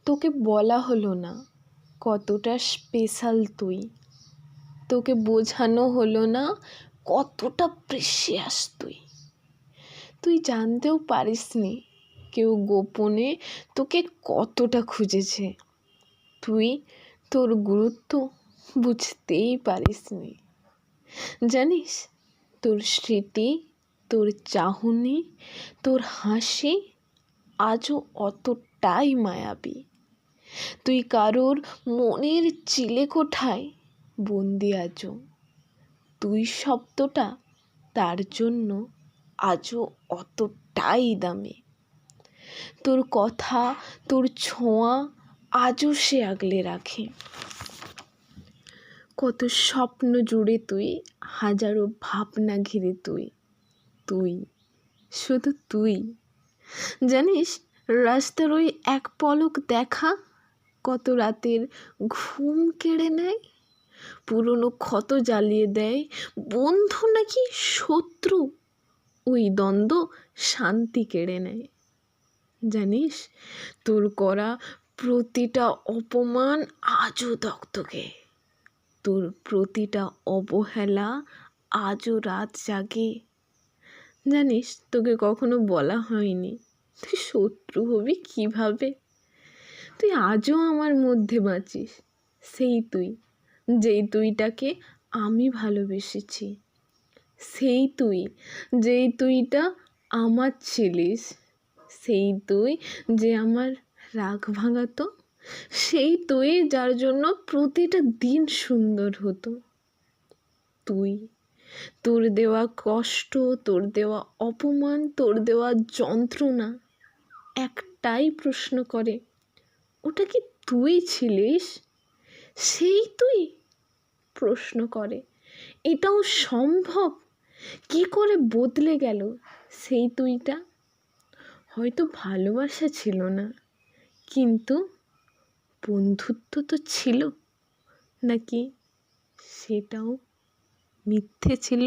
তোকে বলা হলো না কতটা স্পেশাল তুই, তোকে বোঝানো হলো না কতটা প্রেশিয়াস তুই। তুই জানতেও পারিসনি কেউ গোপনে তোকে কতটা খুঁজেছে। তুই তোর গুরুত্ব বুঝতেই পারিসনি। জানিস, তোর স্মৃতি, তোর চাহনি, তোর হাসি আজও অতটাই মায়াবী। তুই কারোর মনের চিলেকোঠায় বন্দি আজও। তুই শব্দটা তার জন্য আজও অতটাই দামি। তোর কথা, তোর ছোঁয়া আজও সে আগলে রাখে। কত স্বপ্ন জুড়ে তুই, হাজারো ভাবনা ঘিরে তুই শুধু তুই। জানিস, রাস্তার ওই এক পলক দেখা কত রাতের ঘুম কেড়ে নেয়, পুরনো ক্ষত জ্বালিয়ে দেয়। বন্ধু নাকি শত্রু, ওই দ্বন্দ্ব শান্তি কেড়ে নেয়। জানিস, তোর করা প্রতিটা অপমান আজও দগদগে, তোর প্রতিটা অবহেলা আজও রাত জাগে। জানিস, তোকে কখনো বলা হয়নি তুই শত্রু হবি কিভাবে। তুই আজও আমার মধ্যে বাঁচিস, সেই তুই যেই তুইটাকে আমি ভালোবেসেছি, সেই তুই যেই তুইটা আমার ছিলিস, সেই তুই যে আমার রাগ ভাঙাতো, সেই তুই যার জন্য প্রতিটা দিন সুন্দর হতো। তুই, তোর দেওয়া কষ্ট, তোর দেওয়া অপমান, তোর দেওয়া যন্ত্রণা একটাই প্রশ্ন করে, ওটা কি তুই ছিলিস? সেই তুই প্রশ্ন করে, এটাও সম্ভব? কি করে বদলে গেল সেই তুইটা? হয়তো ভালোবাসা ছিল না, কিন্তু বন্ধুত্ব তো ছিল, নাকি সেটাও মিথ্যে ছিল?